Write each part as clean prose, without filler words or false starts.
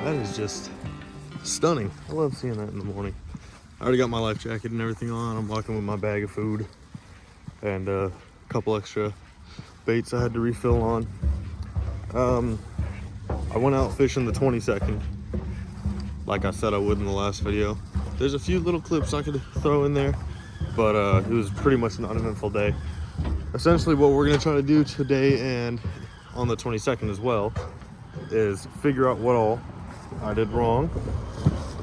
That is just stunning. I love seeing that in the morning. I already got my life jacket and everything on. I'm walking with my bag of food and a couple extra baits I had to refill on. I went out fishing the 22nd, like I said I would in the last video. There's a few little clips I could throw in there, but it was pretty much an uneventful day. Essentially what we're gonna try to do today and on the 22nd as well is figure out what all I did wrong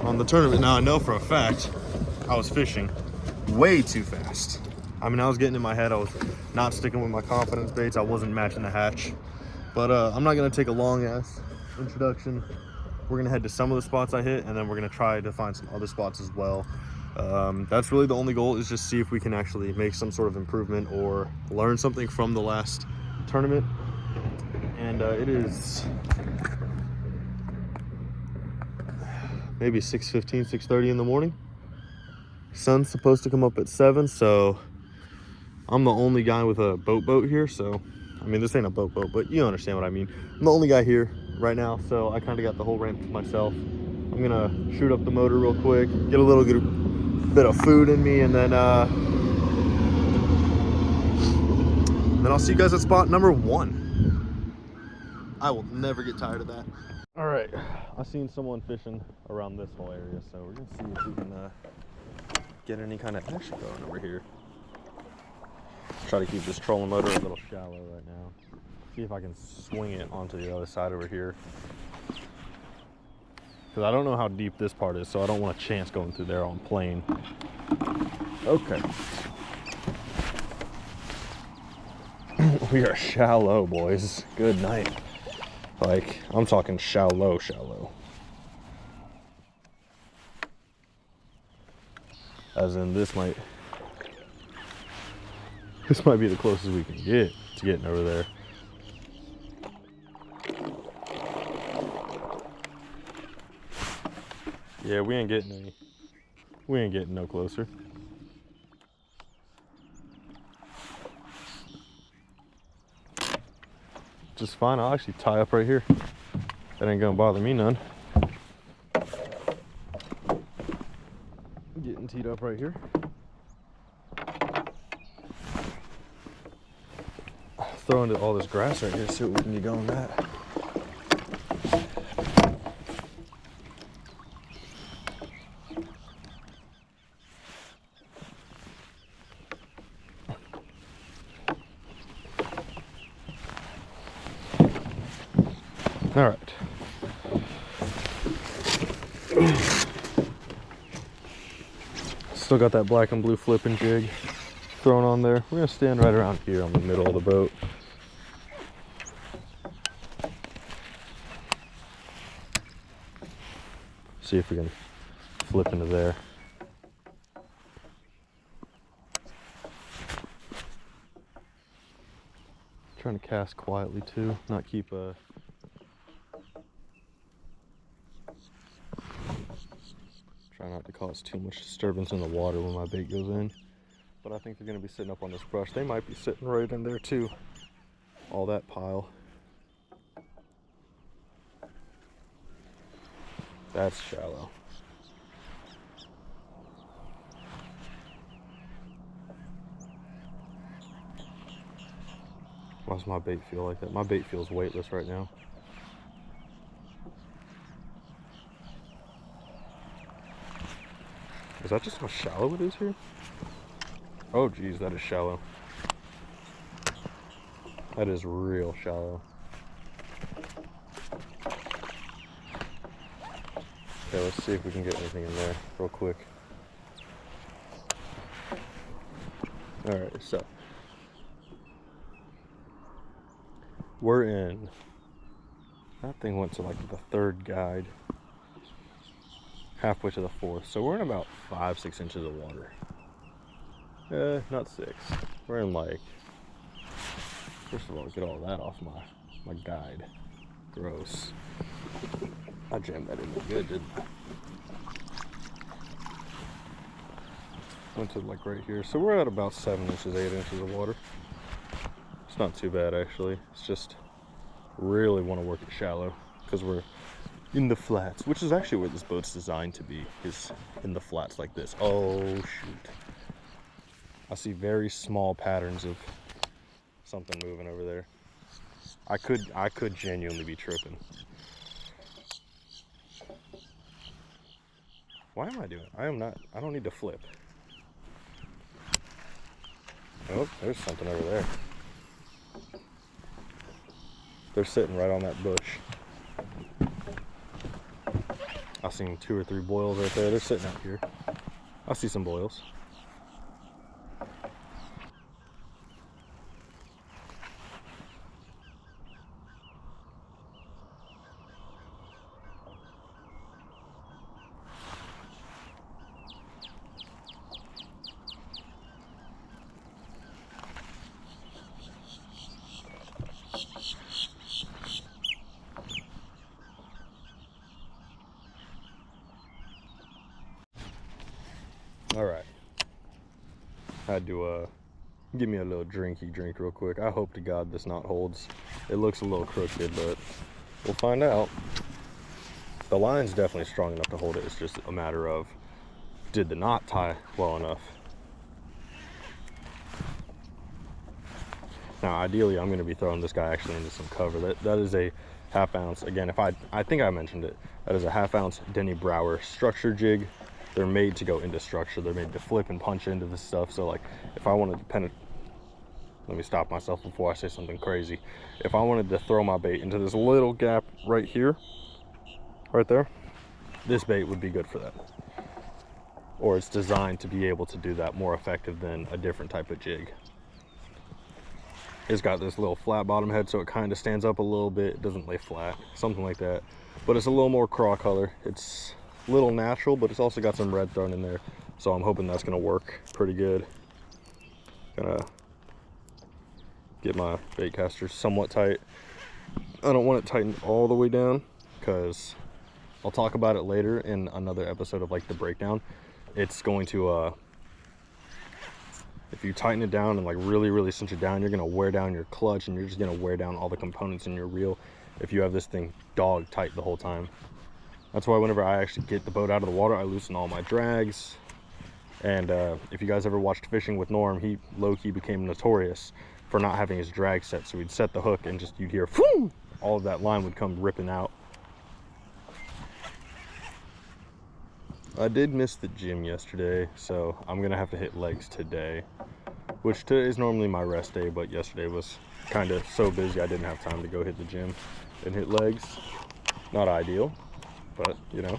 on the tournament. Now I know for a fact I was fishing way too fast. I mean, I was getting in my head. I was not sticking with my confidence baits. I wasn't matching the hatch. But I'm not gonna take a long ass introduction. We're gonna head to some of the spots I hit, and then we're gonna try to find some other spots as well. That's really the only goal, is just see if we can actually make some sort of improvement or learn something from the last tournament. And it is maybe 6:15, 6:30 in the morning. Sun's supposed to come up at 7, so I'm the only guy with a boat here. So I mean, this ain't a boat, but you understand what I mean. I'm the only guy here right now, so I kind of got the whole ramp to myself. I'm gonna shoot up the motor real quick, get a little bit of food in me, and then I'll see you guys at spot number 1. I will never get tired of that. All right, I seen someone fishing around this whole area, so we're gonna see if we can get any kind of action going over here. Try to keep this trolling motor a little shallow right now. See if I can swing it onto the other side over here. Because I don't know how deep this part is, so I don't want a chance going through there on plane. Okay. We are shallow, boys. Good night. Like, I'm talking shallow. As in, this might be the closest we can get to getting over there. Yeah, we ain't getting no closer. Just fine. I'll actually tie up right here. That ain't gonna bother me none. Getting teed up right here. Throw into all this grass right here, see what we can get going with that. All right. Still got that black and blue flipping jig thrown on there. We're gonna stand right around here on the middle of the boat. See if we can flip into there. Trying to cast quietly too, not keep a try not to cause too much disturbance in the water when my bait goes in. But I think they're gonna be sitting up on this brush. They might be sitting right in there too. All that pile. That's shallow. Why does my bait feel like that? My bait feels weightless right now. Is that just how shallow it is here? Oh geez, that is shallow. That is real shallow. Okay, let's see if we can get anything in there real quick. All right, so we're in. That thing went to like the 3rd guide, halfway to the 4th. So we're in about 5-6 inches of water. Not 6. We're in like. First of all, get all that off my guide. Gross. I jammed that in good, didn't I? Went to like right here. So we're at about 7 inches, 8 inches of water. It's not too bad actually. It's just really want to work it shallow because we're in the flats, which is actually where this boat's designed to be, is in the flats like this. Oh shoot. I see very small patterns of something moving over there. I could genuinely be tripping. Why am I doing it? I don't need to flip. Oh, there's something over there. They're sitting right on that bush. I've seen 2 or 3 boils right there. They're sitting out here. I see some boils. All right. Had to give me a little drinky drink real quick. I hope to God this knot holds. It looks a little crooked, but we'll find out. The line's definitely strong enough to hold it. It's just a matter of, did the knot tie well enough? Now, ideally, I'm going to be throwing this guy actually into some cover. That is a ½ ounce. Again, I think I mentioned it. That is a ½ ounce Denny Brauer structure jig. They're made to go into structure. They're made to flip and punch into this stuff. So like, if I wanted to penetrate, let me stop myself before I say something crazy. If I wanted to throw my bait into this little gap right here, right there, this bait would be good for that. Or it's designed to be able to do that more effective than a different type of jig. It's got this little flat bottom head, so it kind of stands up a little bit. It doesn't lay flat, something like that. But it's a little more craw color. It's a little natural, but it's also got some red thrown in there. So I'm hoping that's gonna work pretty good. Gonna get my bait caster somewhat tight. I don't want it tightened all the way down because I'll talk about it later in another episode of like the breakdown. It's going to, if you tighten it down and like really cinch it down, you're gonna wear down your clutch and you're just gonna wear down all the components in your reel if you have this thing dog tight the whole time. That's why whenever I actually get the boat out of the water, I loosen all my drags. And if you guys ever watched Fishing with Norm, he low-key became notorious for not having his drag set. So he'd set the hook and just, you'd hear, whoo! All of that line would come ripping out. I did miss the gym yesterday, so I'm gonna have to hit legs today, which today is normally my rest day, but yesterday was kind of so busy I didn't have time to go hit the gym and hit legs. Not ideal, but you know,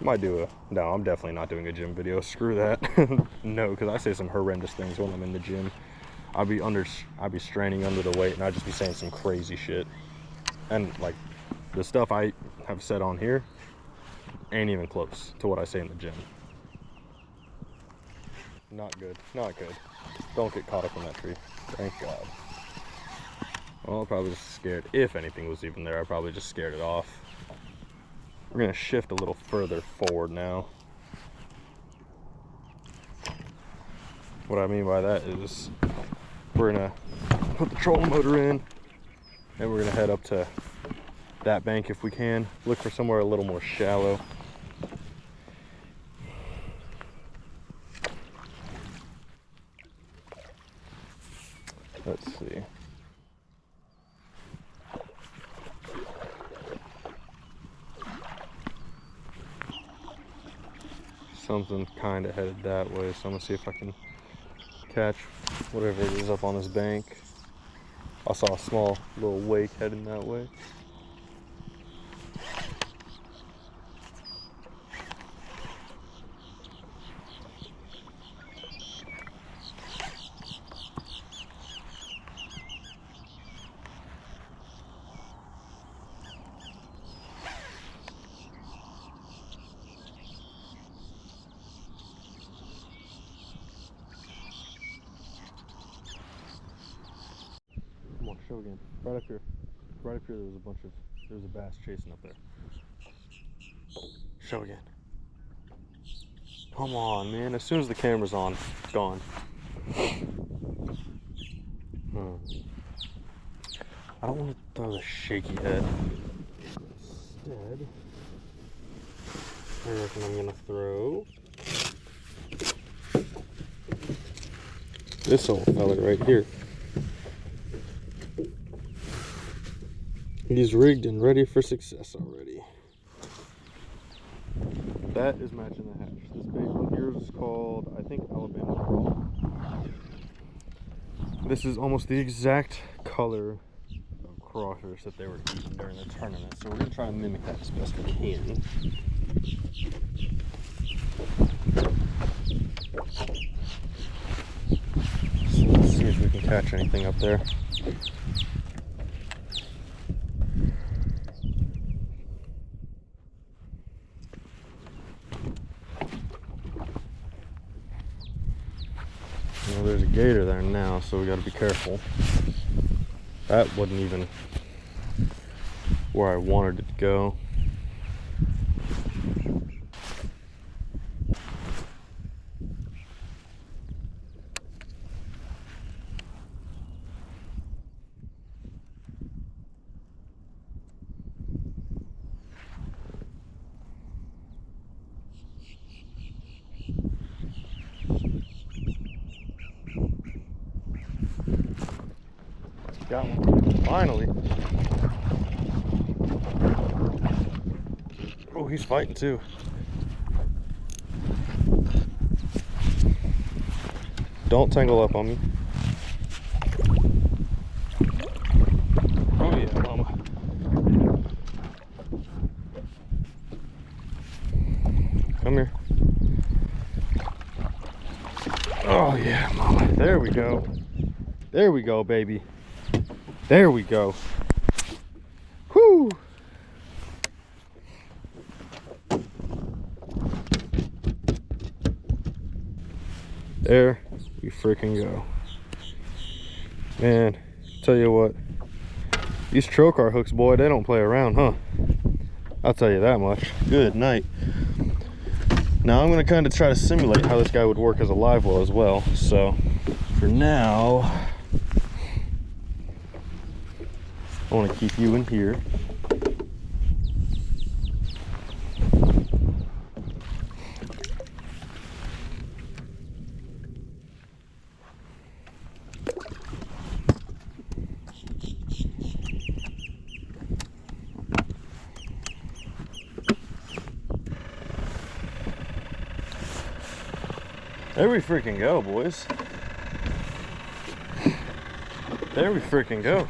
might do no, I'm definitely not doing a gym video. Screw that. No, because I say some horrendous things when I'm in the gym. I'd be straining under the weight and I'd just be saying some crazy shit. And like the stuff I have said on here ain't even close to what I say in the gym. Not good, not good. Don't get caught up in that tree. Thank God. Well, I probably just scared, if anything was even there, I probably just scared it off. We're gonna shift a little further forward now. What I mean by that is we're gonna put the trolling motor in and we're gonna head up to that bank if we can. Look for somewhere a little more shallow. Let's see. Something kind of headed that way, so I'm gonna see if I can catch whatever it is up on this bank. I saw a small little wake heading that way. Come on, show again. Right up here. Right up here there's a bass chasing up there. Show again. Come on, man. As soon as the camera's on, it's gone. I don't want to throw the shaky head. instead, I reckon I'm gonna throw this old fella right here. He's rigged and ready for success already. That is matching the hatch. This big one here is called, I think, Alabama Crawl. This is almost the exact color of crawfish that they were eating during the tournament, so we're gonna try and mimic that as best we can. So let's see if we can catch anything up there. Well, there's a gator there now, so we got to be careful. That wasn't even where I wanted it to go. Got one. Finally. Oh, he's fighting too. Don't tangle up on me. Oh yeah, mama. Come here. Oh yeah, mama. There we go. There we go, baby. There we go. Whoo! There we freaking go. Man, tell you what, these trocar hooks, boy, they don't play around, huh? I'll tell you that much. Good night. Now I'm gonna kind of try to simulate how this guy would work as a live well as well. So for now, I want to keep you in here. There we freaking go, boys. There we freaking go.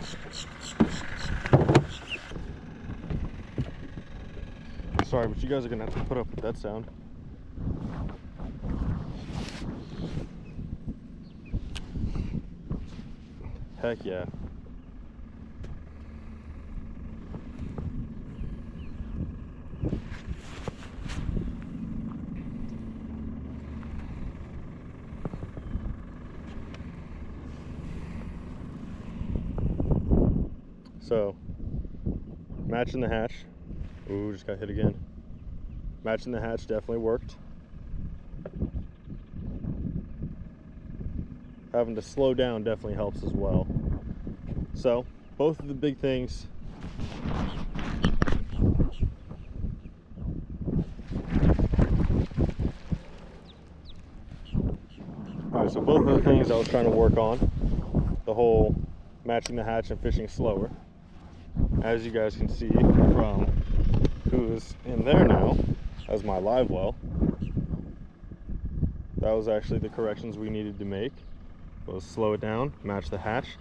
Sorry, but you guys are gonna have to put up with that sound. Heck yeah. So, matching the hatch. Ooh, just got hit again. Matching the hatch definitely worked. Having to slow down definitely helps as well. So, both of the big things. Alright, so both of the things I was trying to work on, the whole matching the hatch and fishing slower, as you guys can see from who's in there now as my live well, that was actually the corrections we needed to make. Was slow it down, match the hatch.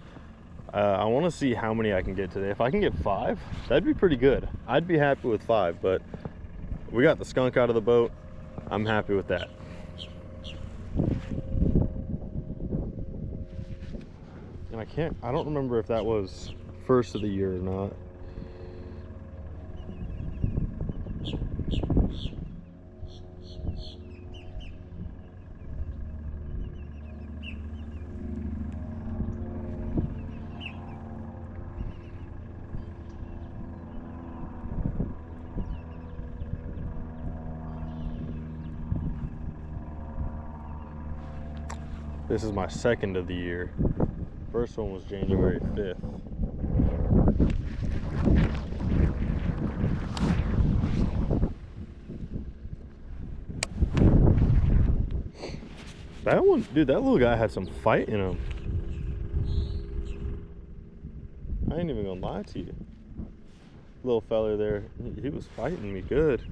I want to see how many I can get today. If I can get 5, that'd be pretty good. I'd be happy with 5, but we got the skunk out of the boat. I'm happy with that. And I don't remember if that was first of the year or not. This is my second of the year. First one was January 5th. That one, dude, that little guy had some fight in him. I ain't even gonna lie to you. Little fella there, he was fighting me good.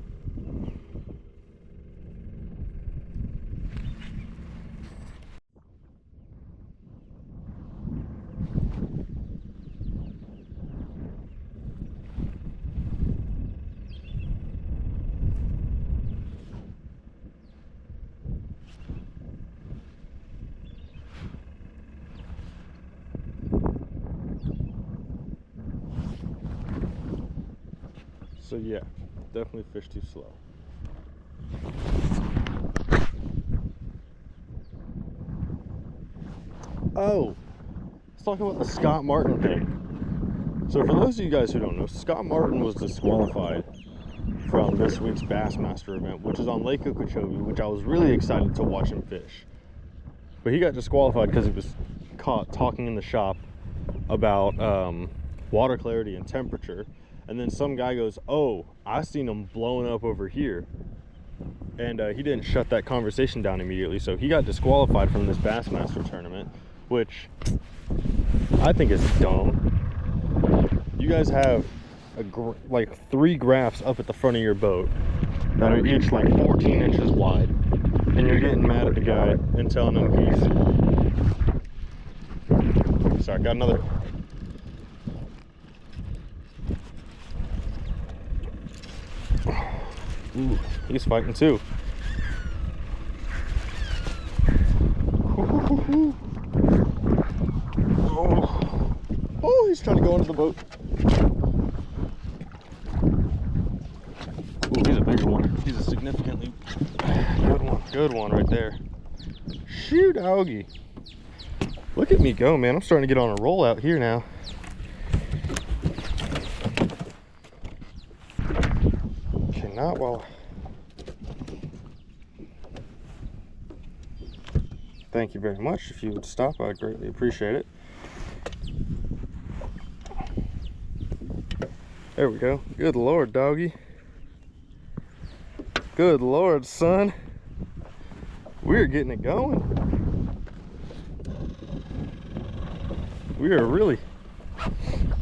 So yeah, definitely fish too slow. Oh, let's talk about the Scott Martin thing. So for those of you guys who don't know, Scott Martin was disqualified from this week's Bassmaster event, which is on Lake Okeechobee, which I was really excited to watch him fish. But he got disqualified because he was caught talking in the shop about water clarity and temperature. And then some guy goes, oh, I seen him blowing up over here. And he didn't shut that conversation down immediately. So he got disqualified from this Bassmaster tournament, which I think is dumb. You guys have like 3 graphs up at the front of your boat that are each like 14 inches wide. And you're getting mad at the guy and telling him Sorry, got another. Ooh, he's fighting too. Oh, he's trying to go into the boat. Ooh, he's a bigger one. He's a significantly good one. Good one right there. Shoot, doggy. Look at me go, man. I'm starting to get on a roll out here now. Not well. Thank you very much. If you would stop, I'd greatly appreciate it. There we go. Good Lord, doggy. Good Lord, son. We're getting it going. We are really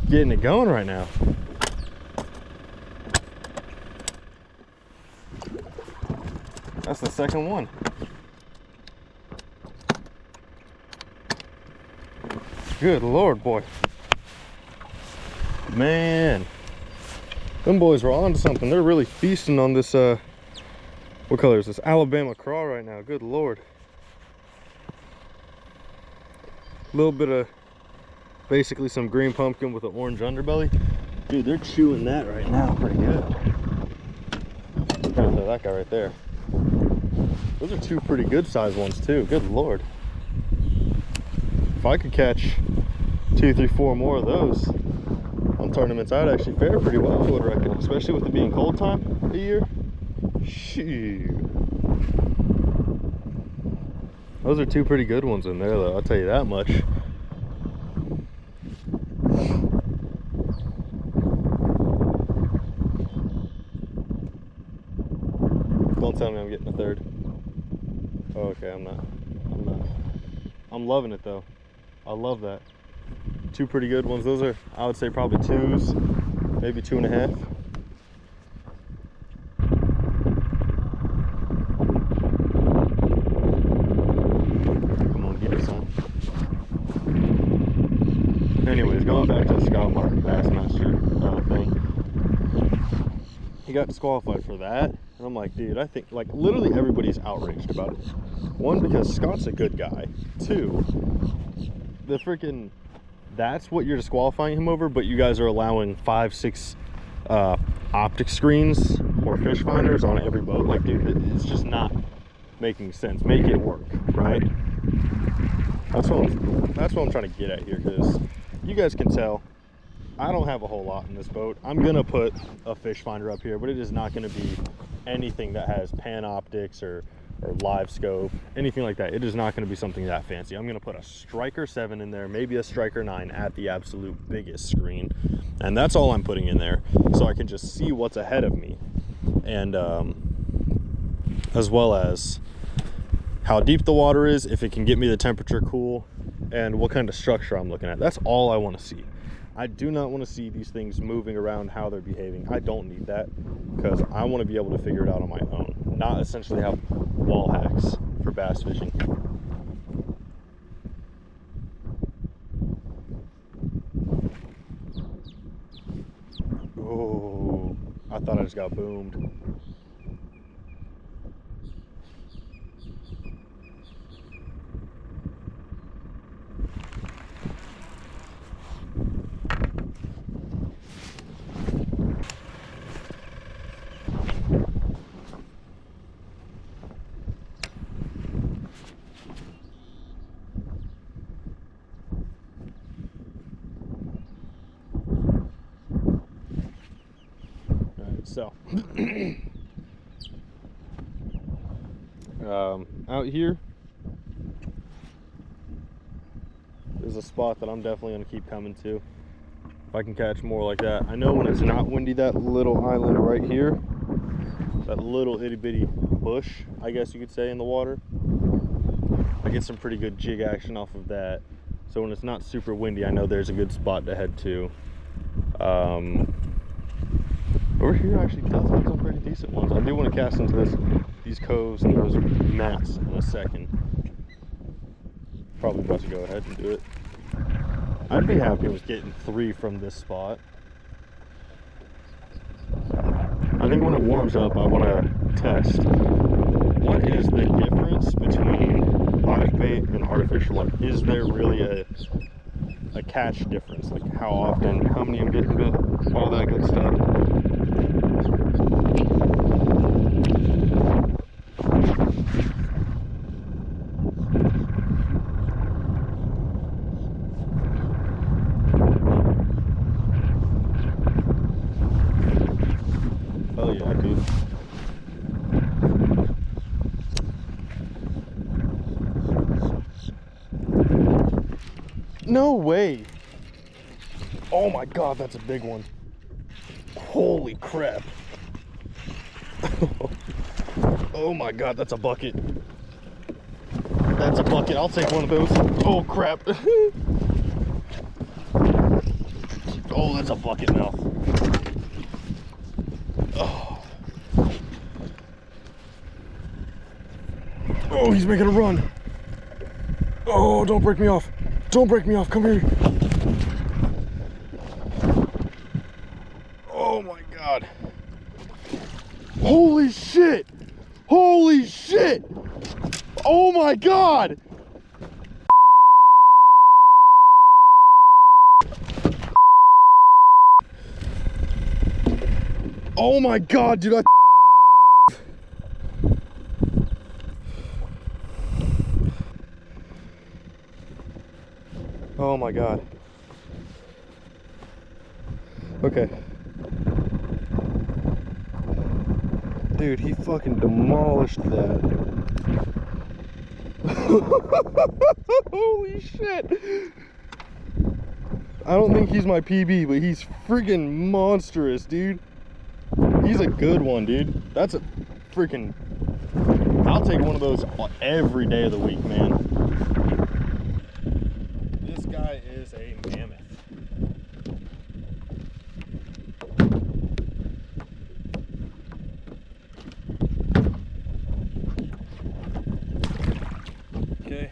getting it going right now. That's the second one. Good Lord, boy. Man. Them boys were on to something. They're really feasting on this, what color is this? Alabama craw right now. Good Lord. A little bit of basically some green pumpkin with an orange underbelly. Dude, they're chewing that right now pretty good. Gotta throw that guy right there. Those are 2 pretty good sized ones too. Good Lord. If I could catch 2, 3, 4 more of those on tournaments, I'd actually fare pretty well, I would reckon. Especially with it being cold time of the year. Shoot. Those are 2 pretty good ones in there though, I'll tell you that much. Don't tell me I'm getting a third. Oh, okay, I'm not. I'm loving it though. I love that. 2 pretty good ones. Those are, I would say, probably 2s, maybe 2.5. Come on, get it, son. Anyways, going back to the Scott Martin Bassmaster thing. He got disqualified for that. And I'm like, dude, I think, like, literally everybody's outraged about it. 1, because Scott's a good guy. 2, the freaking, that's what you're disqualifying him over, but you guys are allowing 5, 6 optic screens or fish finders on every boat. Like, dude, it's just not making sense. Make it work, right? That's what I'm trying to get at here, because you guys can tell I don't have a whole lot in this boat. I'm gonna put a fish finder up here, but it is not gonna be anything that has pan optics or live scope, anything like that. It is not going to be something that fancy. I'm going to put a Striker 7 in there, maybe a Striker 9 at the absolute biggest screen, and that's all I'm putting in there, so I can just see what's ahead of me, and as well as how deep the water is, if it can get me the temperature cool, and what kind of structure I'm looking at. That's all I want to see. I do not want to see these things moving around, how they're behaving. I don't need that, because I want to be able to figure it out on my own, not essentially have wall hacks for bass fishing. Oh, I thought I just got boomed. So, out here is a spot that I'm definitely going to keep coming to if I can catch more like that. I know when it's not windy, that little island right here, that little itty bitty bush, I guess you could say, in the water, I get some pretty good jig action off of that. So when it's not super windy, I know there's a good spot to head to. Over here actually does have some pretty decent ones. I do want to cast into these coves and those mats in a second. Probably about to go ahead and do it. I'd be happy with getting 3 from this spot. I think when it warms up, I want to test what is the difference between live bait and artificial. Like, is there really a catch difference? Like how often, how many I'm getting bit, all that good stuff. Oh yeah, dude. No way. Oh my god, that's a big one. Holy crap. Oh my god, that's a bucket. That's a bucket. I'll take one of those. Oh crap. Oh, that's a bucket mouth. Oh. Oh, he's making a run. Oh, don't break me off. Don't break me off. Come here. Oh my god. Holy shit. Holy shit. Oh my god. Oh my god, dude. Oh my god. Okay. Dude, he fucking demolished that. Holy shit. I don't think he's my PB, but he's freaking monstrous, dude. He's a good one, dude. That's a freaking... I'll take one of those every day of the week, man. This guy is a mammoth. Okay.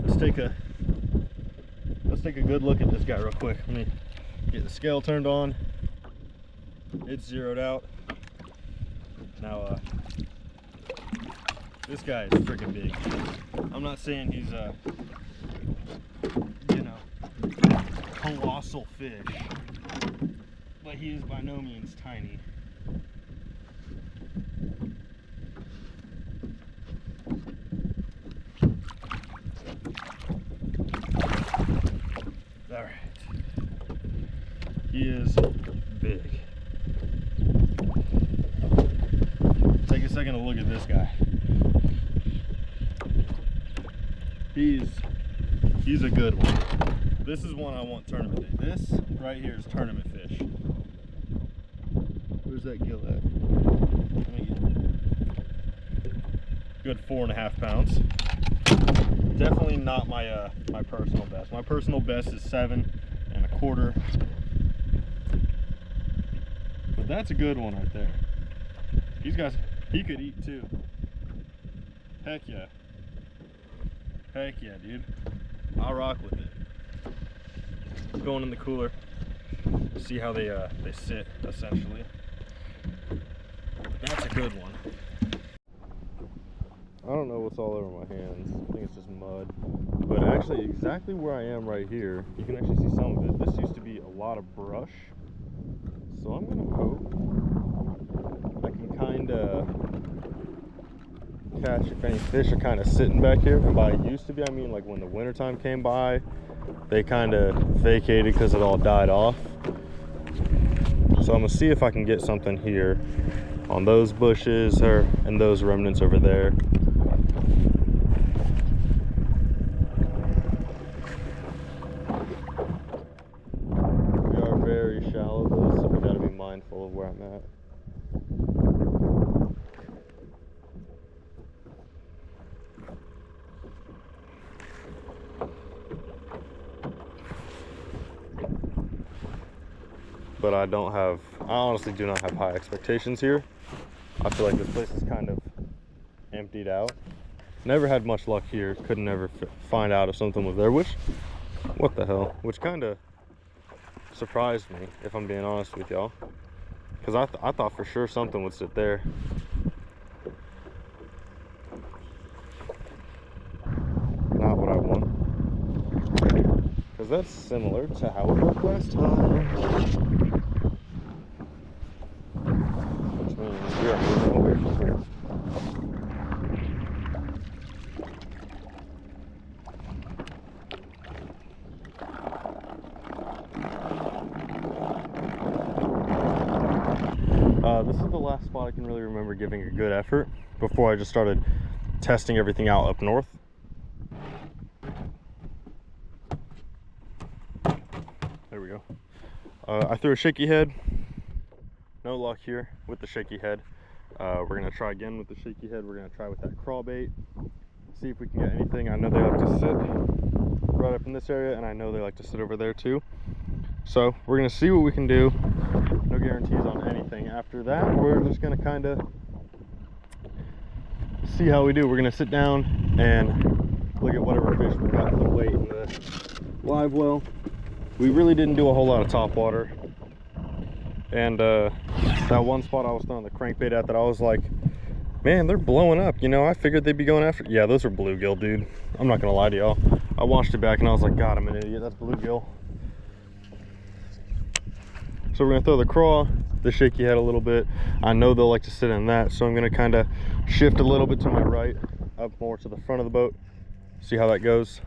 Let's take a good look at this guy real quick. Let me get the scale turned on. It's zeroed out. Now, this guy is freaking big. I'm not saying he's a, you know, colossal fish, but he is by no means tiny. All right. He is big. Take a second to look at this guy. He's a good one. This is one I want tournament day. This right here is tournament fish. Where's that gill at? Let me get it. good 4.5 pounds. Definitely not my my personal best. My personal best is 7.25. But that's a good one right there. These guys, he could eat too. Heck yeah. Heck yeah, dude. I'll rock with it. Going in the cooler. See how they sit, essentially. That's a good one. I don't know what's all over my hands. I think it's just mud. But actually, exactly where I am right here, you can actually see some of it. This used to be a lot of brush. So I'm gonna hope I can kind of catch if any fish are kind of sitting back here. And by used to be, I mean like when the wintertime came by, they kind of vacated because it all died off. So I'm gonna see if I can get something here on those bushes and those remnants over there. We are very shallow though, so we gotta be mindful of where I'm at. But I honestly do not have high expectations here. I feel like this place is kind of emptied out. Never had much luck here. Could never find out if something was there, which kind of surprised me, if I'm being honest with y'all. Because I thought for sure something would sit there. Not what I want. Because that's similar to how it worked last time. Which means we are moving away from here. This is the last spot I can really remember giving a good effort before I just started testing everything out up north. There we go. I threw a shaky head. No luck here with the shaky head. We're gonna try again with the shaky head. We're gonna try with that crawl bait. See if we can get anything. I know they like to sit right up in this area, and I know they like to sit over there too. So we're gonna see what we can do. No guarantees on anything. After that, we're just gonna kind of see how we do. We're gonna sit down and look at whatever fish we got, the weight in the live well. We really didn't do a whole lot of top water. And that one spot I was throwing the crankbait at that I was like, man, they're blowing up. You know, I figured they'd be going after. Yeah, those are bluegill, dude. I'm not gonna lie to y'all. I watched it back and I was like, God, I'm an idiot. That's bluegill. So we're gonna throw the craw, the shaky head a little bit. I know they'll like to sit in that, so I'm gonna kind of shift a little bit to my right, up more to the front of the boat. See how that goes.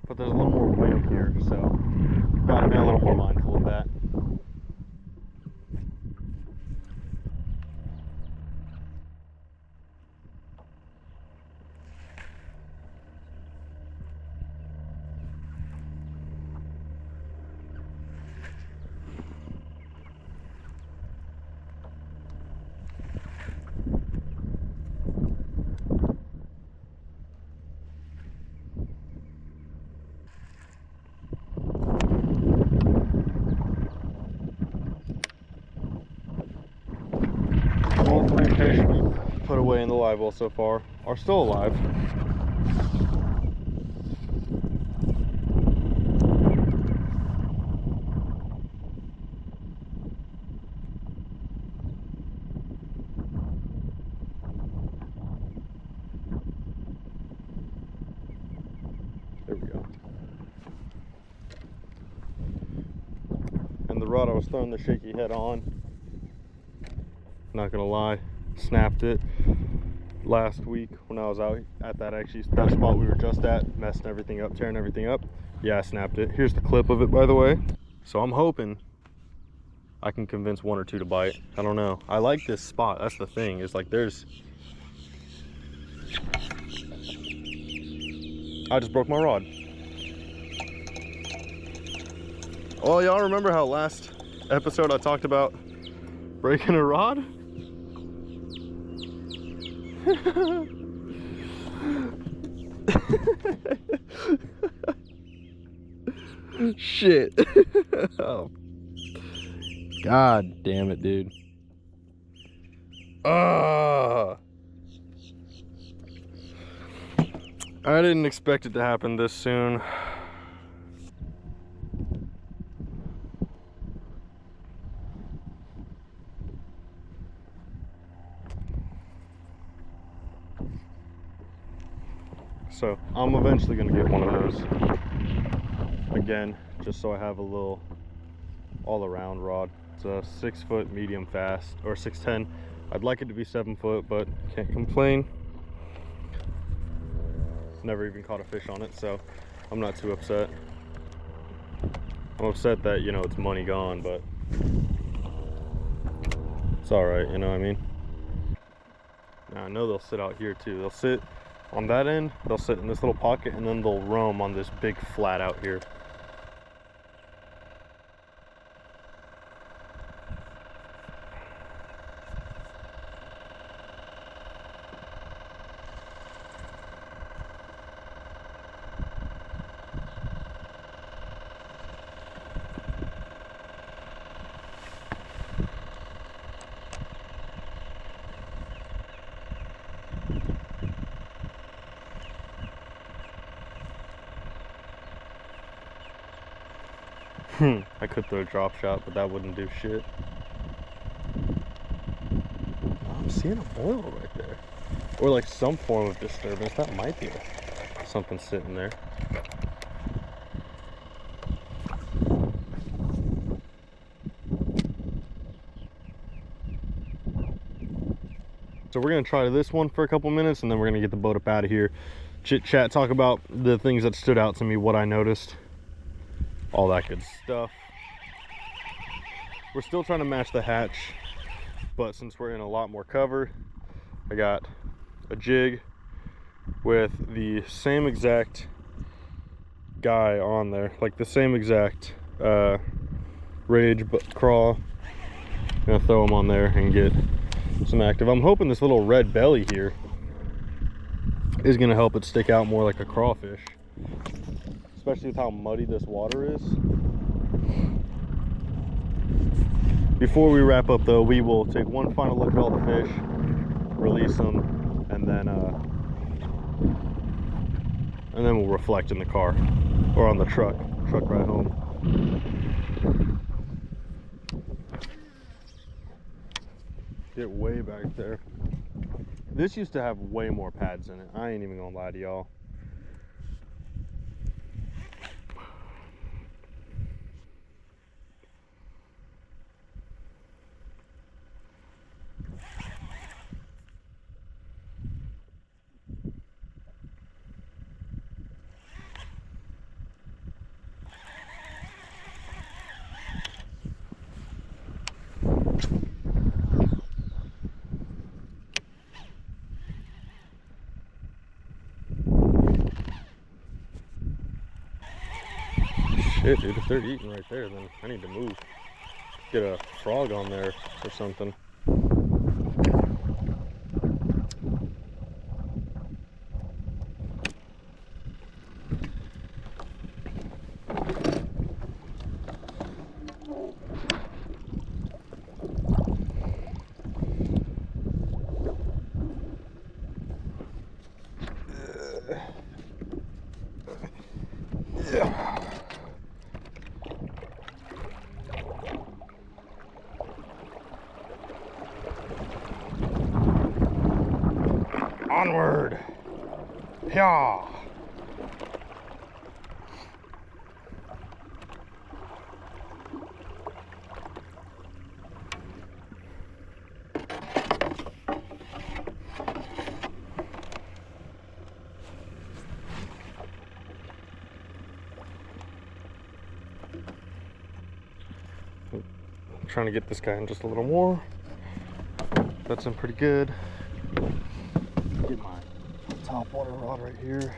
But there's a little more wind here, so gotta be a little more mindful of that. All 3 fish we've put away in the live well so far are still alive. There we go. And the rod I was throwing the shaky head on, not gonna lie, snapped it last week when I was out at that spot we were just at, messing everything up, tearing everything up. Yeah, I snapped it. Here's the clip of it, by the way. So I'm hoping I can convince 1 or 2 to bite. I don't know. I like this spot. That's the thing. Is like I just broke my rod. Oh, y'all remember how last episode I talked about breaking a rod? Shit. Oh. God damn it, dude. I didn't expect it to happen this soon. So I'm eventually gonna get one of those again, just so I have a little all-around rod. It's a 6 foot medium fast, or 6'10". I'd like it to be 7 foot, but can't complain. Never even caught a fish on it, so I'm not too upset. I'm upset that, you know, it's money gone, but it's all right, you know what I mean? Now I know they'll sit out here too. They'll sit on that end, they'll sit in this little pocket, and then they'll roam on this big flat out here. I could throw a drop shot, but that wouldn't do shit. I'm seeing a boil right there. Or like some form of disturbance. That might be something sitting there. So we're gonna try this one for a couple minutes, and then we're gonna get the boat up out of here. Chit chat, talk about the things that stood out to me, what I noticed. All that good stuff. We're still trying to match the hatch, but since we're in a lot more cover, I got a jig with the same exact guy on there, like the same exact rage but crawl. I'm gonna throw them on there and get some active. I'm hoping this little red belly here is gonna help it stick out more like a crawfish, especially with how muddy this water is. Before we wrap up though, we will take one final look at all the fish, release them, and then we'll reflect in the car or on the truck ride home. Get way back there. This used to have way more pads in it. I ain't even gonna lie to y'all. Shit, dude, if they're eating right there, then I need to move. Get a frog on there or something. Onward! Yeah. Trying to get this guy in just a little more. That's in pretty good. Get my top water rod right here.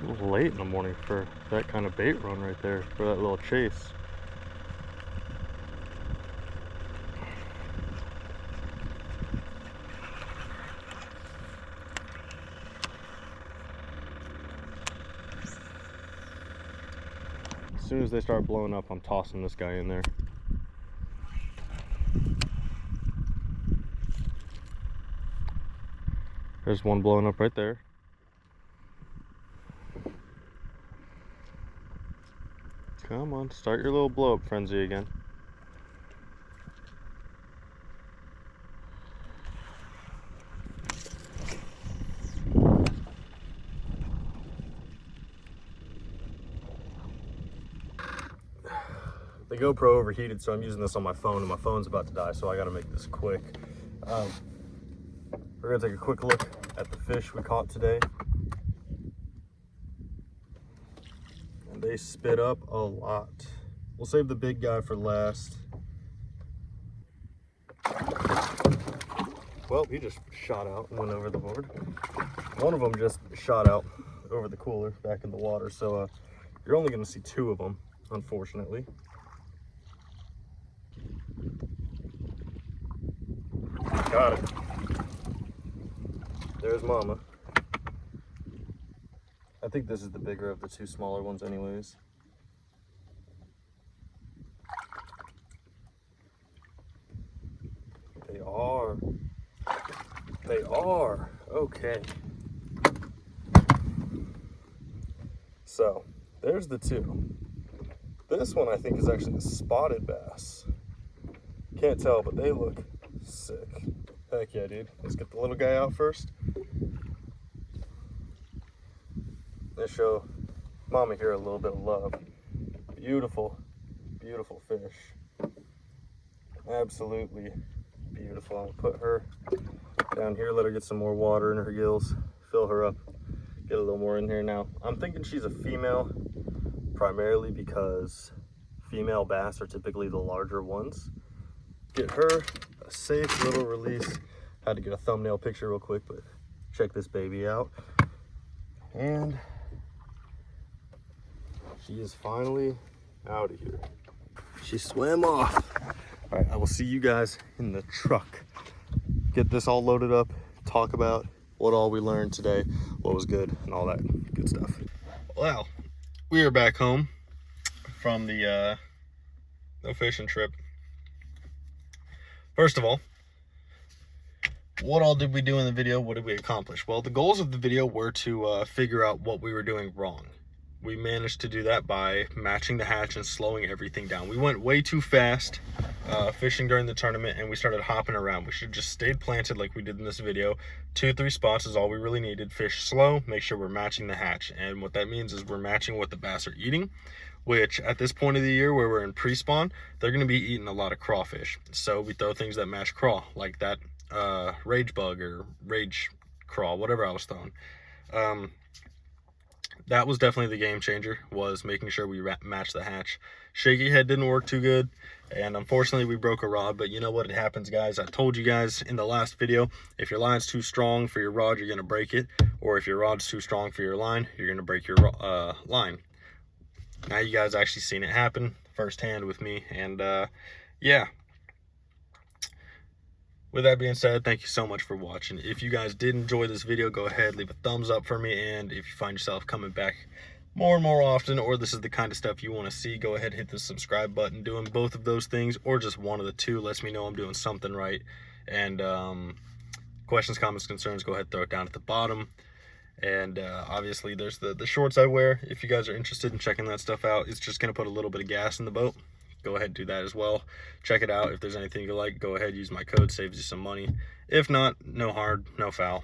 A little late in the morning for that kind of bait run right there, for that little chase. As soon as they start blowing up, I'm tossing this guy in there. There's one blowing up right there. Come on, start your little blow up frenzy again. The GoPro overheated, so I'm using this on my phone, and my phone's about to die, so I gotta make this quick. We're gonna take a quick look at the fish we caught today. And they spit up a lot. We'll save the big guy for last. Well, he just shot out and went over the board. One of them just shot out over the cooler back in the water, so you're only gonna see two of them, unfortunately. Got it. There's Mama. I think this is the bigger of the two smaller ones anyways. They are. They are. Okay. So, there's the two. This one I think is actually a spotted bass. Can't tell, but they look sick. Heck yeah, dude. Let's get the little guy out first. Let's show Mama here a little bit of love. Beautiful, beautiful fish. Absolutely beautiful. I'll put her down here, let her get some more water in her gills, fill her up, get a little more in here. Now, I'm thinking she's a female, primarily because female bass are typically the larger ones. Get her a safe little release. Had to get a thumbnail picture real quick, but check this baby out. And she is finally out of here. She swam off. All right, I will see you guys in the truck. Get this all loaded up, talk about what all we learned today, what was good, and all that good stuff. Well, we are back home from the no fishing trip. First of all, what all did we do in the video? What did we accomplish? Well, the goals of the video were to figure out what we were doing wrong. We managed to do that by matching the hatch and slowing everything down. We went way too fast fishing during the tournament, and we started hopping around. We should have just stayed planted like we did in this video. 2-3 spots is all we really needed. Fish slow, make sure we're matching the hatch. And what that means is we're matching what the bass are eating, which at this point of the year where we're in pre-spawn, they're gonna be eating a lot of crawfish. So we throw things that match craw, like that rage bug or rage craw, whatever I was throwing. That was definitely the game changer, was making sure we matched the hatch. Shaky head didn't work too good, and unfortunately we broke a rod, but you know what, it happens, guys. I told you guys in the last video, if your line's too strong for your rod, you're gonna break it, or if your rod's too strong for your line, you're gonna break your line. Now you guys actually seen it happen firsthand with me, and yeah. With that being said, thank you so much for watching. If you guys did enjoy this video, go ahead, leave a thumbs up for me. And if you find yourself coming back more and more often, or this is the kind of stuff you want to see, go ahead, hit the subscribe button. Doing both of those things, or just one of the two, lets me know I'm doing something right. And questions, comments, concerns, go ahead, throw it down at the bottom. And obviously there's the shorts I wear. If you guys are interested in checking that stuff out, it's just going to put a little bit of gas in the boat. Go ahead and do that as well. Check it out. If there's anything you like, go ahead, use my code, saves you some money. If not, no hard, no foul.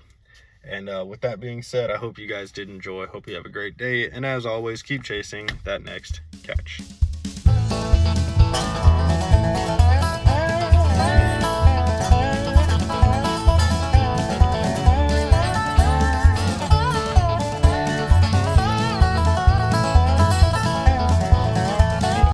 And with that being said, I hope you guys did enjoy. Hope you have a great day. And as always, keep chasing that next catch.